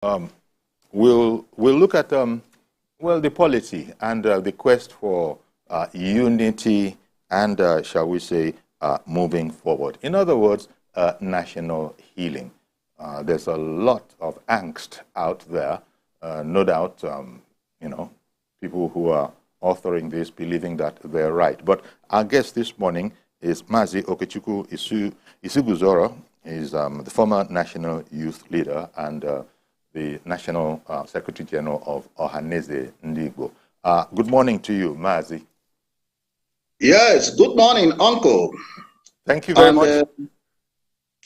Um, we'll look at well, the policy and the quest for unity and shall we say moving forward. In other words, national healing. There's a lot of angst out there. No doubt, you know, people who are authoring this believing that they're right. But our guest this morning is Mazi Okechukwu Isuguzoro. He's the former national youth leader and the National Secretary General of Ohaneze Ndigbo. Good morning to you, Mazi. Yes, good morning, Uncle. Thank you very much.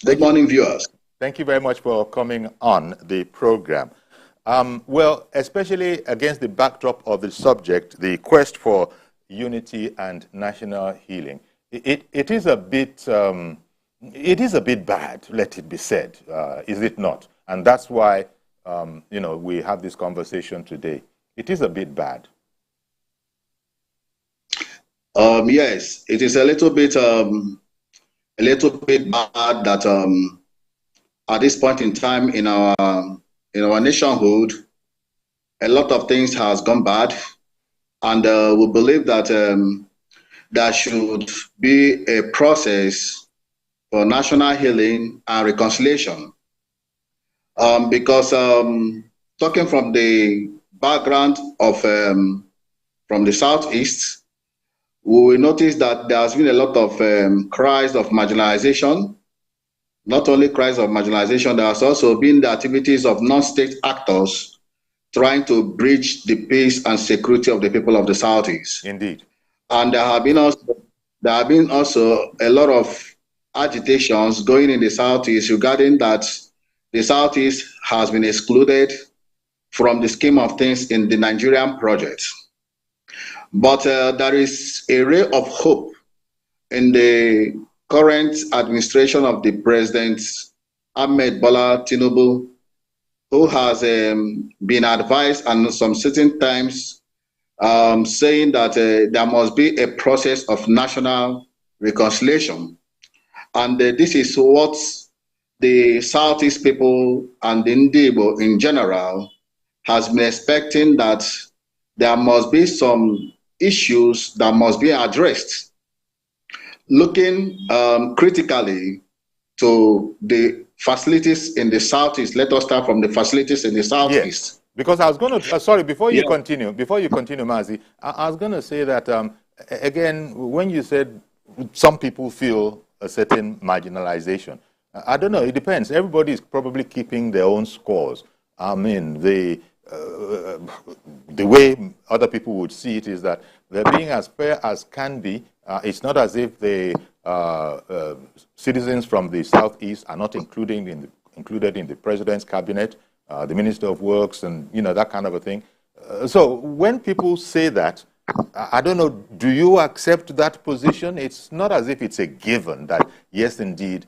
Good morning, viewers. Thank you very much for coming on the program. Well, especially against the backdrop of the subject, the quest for unity and national healing. It is a bit bad, let it be said, is it not? And that's why you know, we have this conversation today. It is a bit bad. Yes, it is a little bit bad that at this point in time in our nationhood, a lot of things has gone bad, and we believe that there should be a process for national healing and reconciliation. Because talking from the background of from the Southeast, we will notice that there has been a lot of cries of marginalization. Not only cries of marginalization, there has also been the activities of non-state actors trying to breach the peace and security of the people of the Southeast. Indeed. And there have been also a lot of agitations going in the Southeast regarding that the Southeast has been excluded from the scheme of things in the Nigerian project. But there is a ray of hope in the current administration of the President Ahmed Bola Tinubu, who has been advised and some certain times saying that there must be a process of national reconciliation. And this is what the Southeast people and the Ndigbo in general has been expecting, that there must be some issues that must be addressed. Looking critically to the facilities in the Southeast, let us start from the facilities in the Southeast. Yes, because I was going to, sorry, before you continue, Mazi, I was going to say that, again, when you said some people feel a certain marginalization, I don't know, it depends. Everybody is probably keeping their own scores. I mean, the way other people would see it is that they're being as fair as can be. It's not as if the citizens from the Southeast are not included in the president's cabinet, the Minister of Works, and you know, that kind of a thing. So when people say that, I don't know, do you accept that position? It's not as if it's a given that, yes, indeed,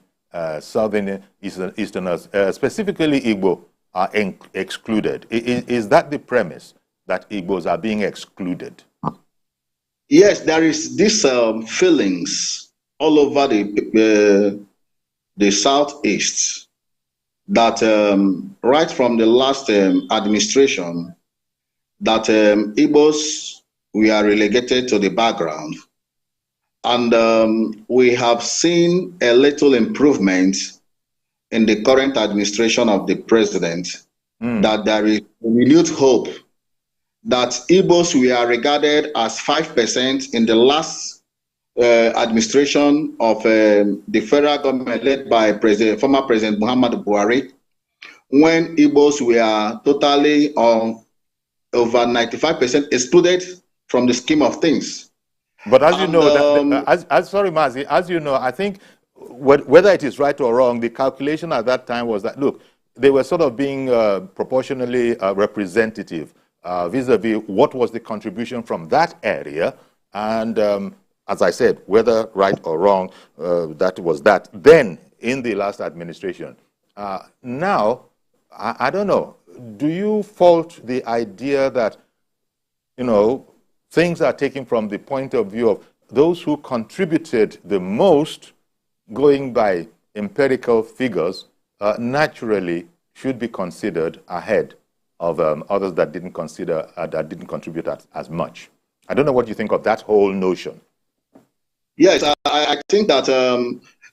Southern Easterners, specifically Igbo, are excluded. Is that the premise, that Igbos are being excluded? Yes, there is this feelings all over the Southeast that right from the last administration, that Igbos, we are relegated to the background. And we have seen a little improvement in the current administration of the president, that there is renewed hope that Igbos were regarded as 5% in the last administration of the federal government led by former President Muhammadu Buhari, when Igbos were totally over 95% excluded from the scheme of things. But as you know, sorry, Mazi, as you know, I think whether it is right or wrong, the calculation at that time was that, look, they were sort of being proportionally representative vis-a-vis what was the contribution from that area. And as I said, whether right or wrong, that was that. Then, in the last administration. Now, I don't know, do you fault the idea that, you know, things are taken from the point of view of those who contributed the most, going by empirical figures, naturally should be considered ahead of others that didn't consider that didn't contribute as much. I don't know what you think of that whole notion. Yes, I think that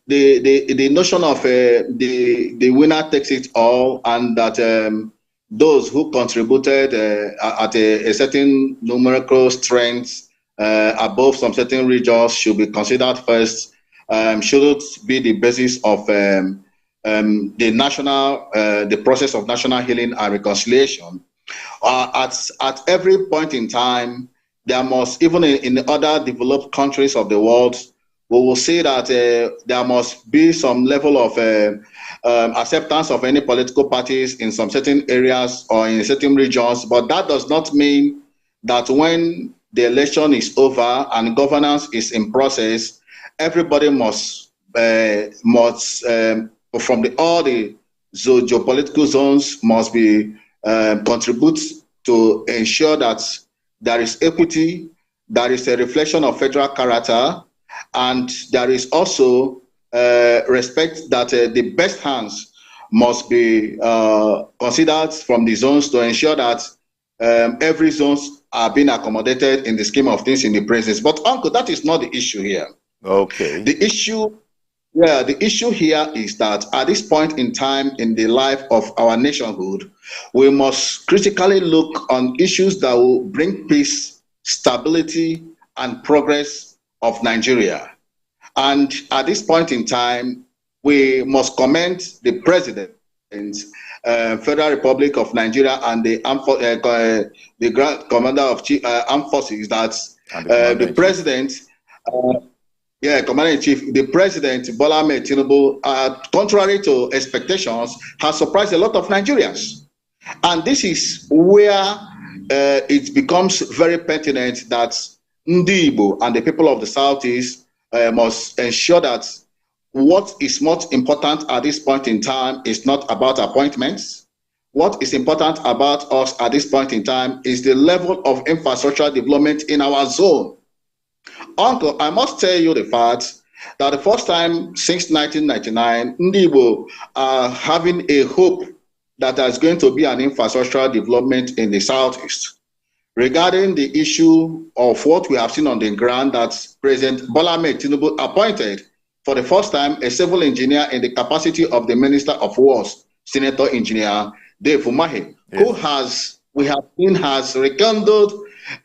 the notion of the winner takes it all, and that those who contributed at a certain numerical strength above some certain regions should be considered first, shouldn't be the basis of the process of national healing and reconciliation. At every point in time, there must, even in other developed countries of the world, we will say that there must be some level of acceptance of any political parties in some certain areas or in certain regions. But that does not mean that when the election is over and governance is in process, everybody must from all the geopolitical zones must be contribute to ensure that there is equity, there is a reflection of federal character, and there is also respect that the best hands must be considered from the zones to ensure that every zones are being accommodated in the scheme of things in the presence. But Uncle, that is not the issue here. Okay. The issue here is that at this point in time in the life of our nationhood, we must critically look on issues that will bring peace, stability, and progress of Nigeria. And at this point in time, we must commend the President, Federal Republic of Nigeria, and the Grand Commander of Armed Forces, that the President, Commander-in-Chief, the President, Bola Ahmed Tinubu, contrary to expectations, has surprised a lot of Nigerians. And this is where it becomes very pertinent that Ndi Igbo and the people of the Southeast must ensure that what is most important at this point in time is not about appointments. What is important about us at this point in time is the level of infrastructure development in our zone. Uncle, I must tell you the fact that the first time since 1999, Ndi Igbo are having a hope that there's going to be an infrastructure development in the Southeast. Regarding the issue of what we have seen on the ground, that President Bola Ahmed Tinubu appointed for the first time a civil engineer in the capacity of the Minister of Wars, Senator Engineer Dave Umahi, yes, we have seen has rekindled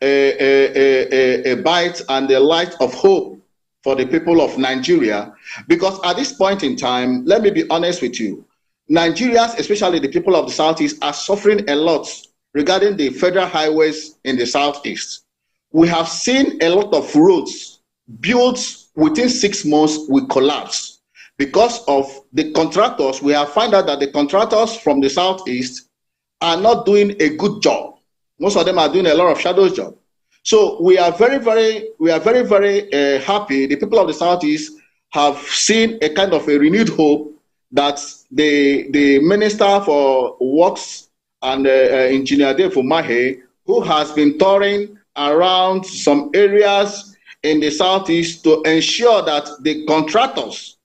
a bite and a light of hope for the people of Nigeria. Because at this point in time, let me be honest with you, Nigerians, especially the people of the Southeast, are suffering a lot regarding the federal highways in the Southeast. We have seen a lot of roads built within 6 months will collapse because of the contractors. We have found out that the contractors from the Southeast are not doing a good job. Most of them are doing a lot of shadow job. So we are very, very happy. The people of the Southeast have seen a kind of a renewed hope that the Minister for Works and Engineer Dave Umahi, who has been touring around some areas in the Southeast to ensure that the contractors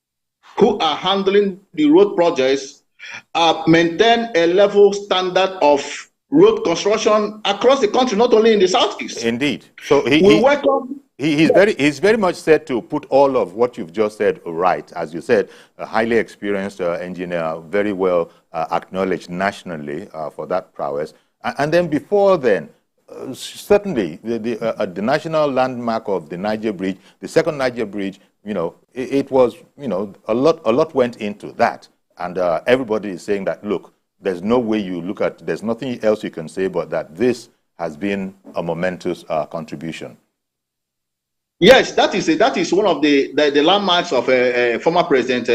who are handling the road projects maintain a level standard of road construction across the country, not only in the Southeast. Indeed. So he's very much set to put all of what you've just said right. As you said, a highly experienced engineer, very well acknowledged nationally for that prowess. And then before then, certainly the national landmark of the Niger Bridge, the second Niger Bridge, it was, a lot went into that. And everybody is saying that, look, there's no way you look at, there's nothing else you can say but that this has been a momentous contribution. Yes, that is one of the landmarks of former President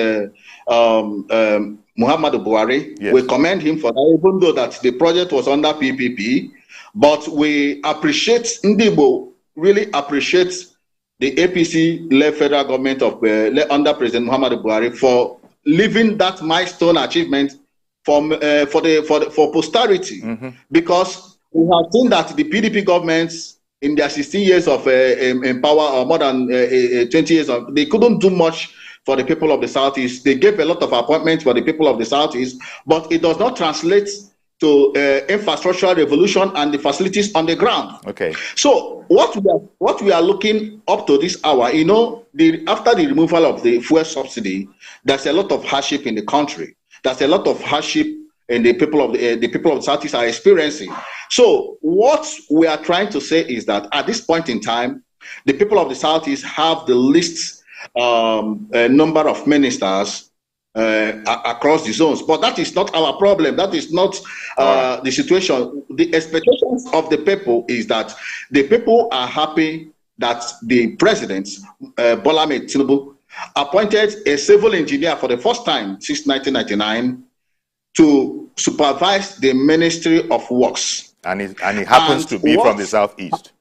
Muhammadu Buhari. Yes. We commend him for that, even though that the project was under PPP. But we appreciate, Ndi Igbo really appreciates the APC-led federal government of under President Muhammadu Buhari for leaving that milestone achievement for posterity. Mm-hmm. Because we have seen that the PDP governments in their 16 years of in power, or more than 20 years, they couldn't do much for the people of the Southeast. They gave a lot of appointments for the people of the Southeast, but it does not translate to infrastructural revolution and the facilities on the ground. Okay. So what we are looking up to this hour, you know, after the removal of the fuel subsidy, there's a lot of hardship in the country. There's a lot of hardship and the people of the Southeast are experiencing. So what we are trying to say is that at this point in time, the people of the Southeast have the least number of ministers across the zones. But that is not our problem. That is not the situation. The expectations of the people is that the people are happy that the president, Bola Ahmed Tinubu, appointed a civil engineer for the first time since 1999 to supervise the Ministry of Works. And he happens to be from the Southeast.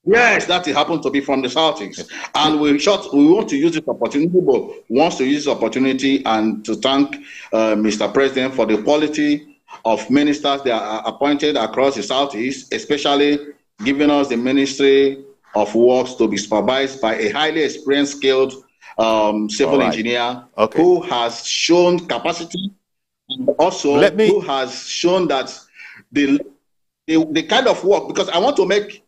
Yes, that it happens to be from the Southeast. Yes. And we want to use this opportunity, but wants to use this opportunity and to thank Mr. President for the quality of ministers that are appointed across the Southeast, especially giving us the Ministry of Works to be supervised by a highly experienced, skilled civil engineer who has shown capacity, and also who has shown that the kind of work, because I want to make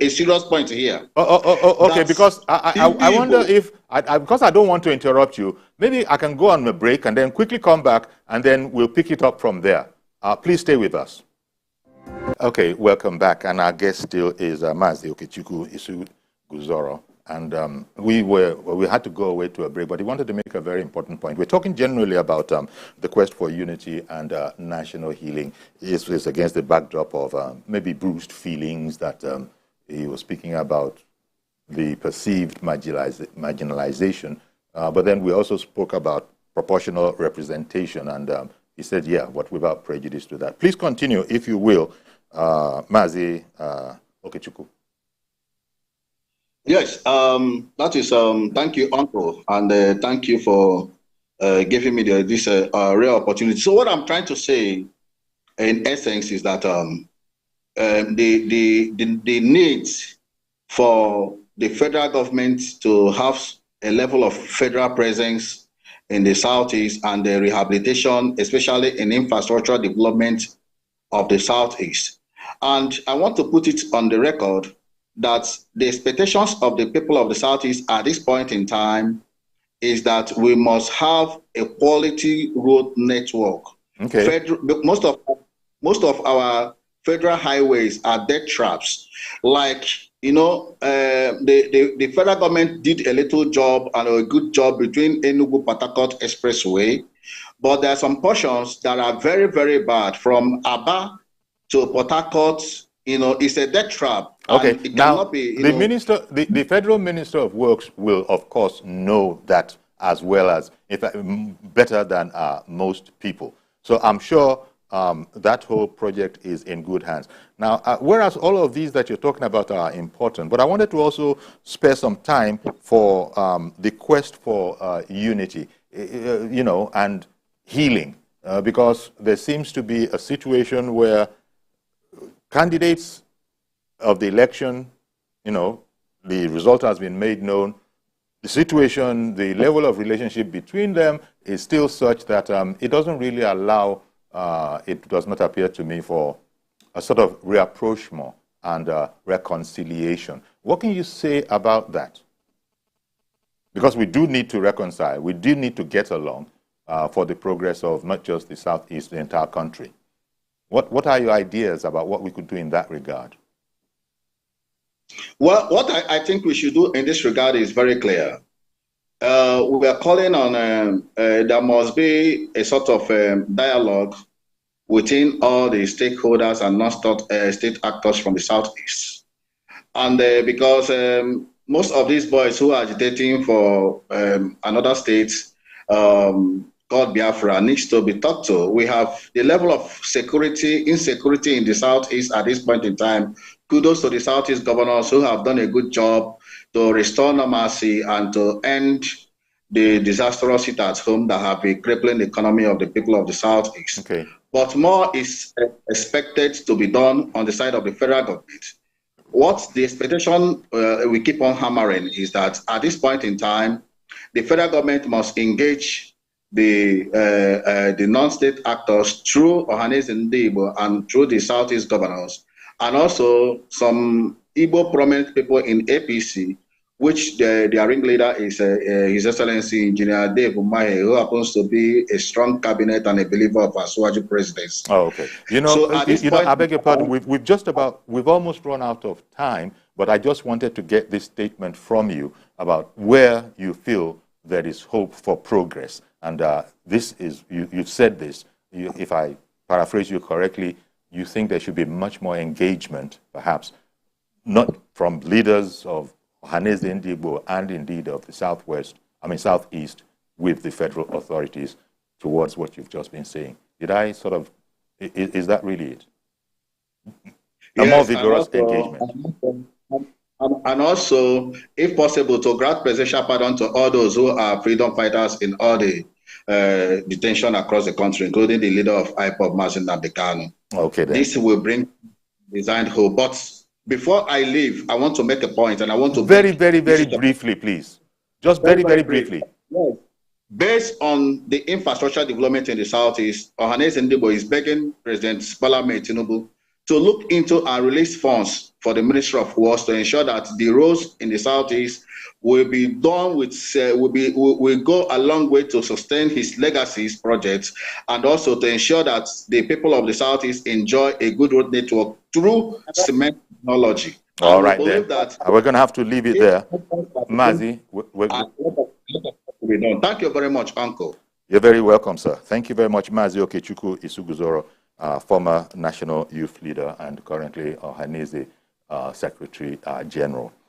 a serious point here. Okay, because I wonder if, because I don't want to interrupt you, maybe I can go on a break and then quickly come back and then we'll pick it up from there. Please stay with us. Okay, welcome back. And our guest still is Mazi Okechukwu Isu Guzoro. And we had to go away to a break, but he wanted to make a very important point. We're talking generally about the quest for unity and national healing. It's against the backdrop of maybe bruised feelings that he was speaking about the perceived marginalization. But then we also spoke about proportional representation, and he said, yeah, but without prejudice to that. Please continue, if you will, Mazi Okechukwu. Yes, that is, thank you, Uncle, and thank you for giving me this rare opportunity. So what I'm trying to say, in essence, is that the need for the federal government to have a level of federal presence in the Southeast and the rehabilitation, especially in infrastructure development of the Southeast. And I want to put it on the record that the expectations of the people of the Southeast at this point in time is that we must have a quality road network. Okay. Most of our federal highways are death traps. Like, you know, the federal government did a little job and a good job between Enugu-Port Harcourt Expressway, but there are some portions that are very, very bad from Aba to Port Harcourt. You know, it's a death trap. Okay, it now be, the federal minister of works will, of course, know that as well as, in fact, better than most people. So I'm sure that whole project is in good hands. Now, whereas all of these that you're talking about are important, but I wanted to also spare some time for the quest for unity, you know, and healing, because there seems to be a situation where candidates of the election, you know, the result has been made known. The situation, the level of relationship between them is still such that it doesn't really allow, it does not appear to me, for a sort of rapprochement and reconciliation. What can you say about that? Because we do need to reconcile. We do need to get along for the progress of not just the Southeast, the entire country. What are your ideas about what we could do in that regard? Well, what I think we should do in this regard is very clear. We are calling on, there must be a sort of dialogue within all the stakeholders and non-state actors from the Southeast. And because most of these boys who are agitating for another state, called Biafra, needs to be talked to. We have the level of insecurity in the Southeast at this point in time. Kudos to the Southeast governors who have done a good job to restore normalcy and to end the disastrous hit at home that have been crippling the economy of the people of the Southeast. Okay. But more is expected to be done on the side of the federal government. What the expectation we keep on hammering is that at this point in time, The federal government must engage the non-state actors through Ohaneze Igbo and through the Southeast governors, and also some Igbo prominent people in APC, which their ringleader is His Excellency Engineer Dave Umahi, who happens to be a strong cabinet and a believer of Asuwaju presidency. Oh, okay. So at this point, I beg your pardon. We've almost run out of time, but I just wanted to get this statement from you about where you feel there is hope for progress. And this is, you've said this, if I paraphrase you correctly, you think there should be much more engagement, perhaps, not from leaders of Ohaneze Ndigbo and indeed of the Southeast, with the federal authorities towards what you've just been saying. Did I sort of, is that really it? A more vigorous engagement. And also, if possible, to grant presidential pardon to all those who are freedom fighters in all the detention across the country, including the leader of IPOB, Mazin Nabekano. Okay, then. This will bring designed hope. But before I leave, I want to make a point, and I want to very briefly, please. Just very briefly. Yes. Based on the infrastructure development in the Southeast, Ohaneze Ndigbo is begging President Bola Ahmed Tinubu to look into and release funds for the Ministry of Works to ensure that the roads in the Southeast will be done with, will go a long way to sustain his legacies projects, and also to ensure that the people of the Southeast enjoy a good road network through cement technology. All right, then. We're going to have to leave it there. Mazi, thank you very much, Uncle. You're very welcome, sir. Thank you very much, Mazi Okechukwu Isuguzoro, former national youth leader and currently Ohaneze Secretary General.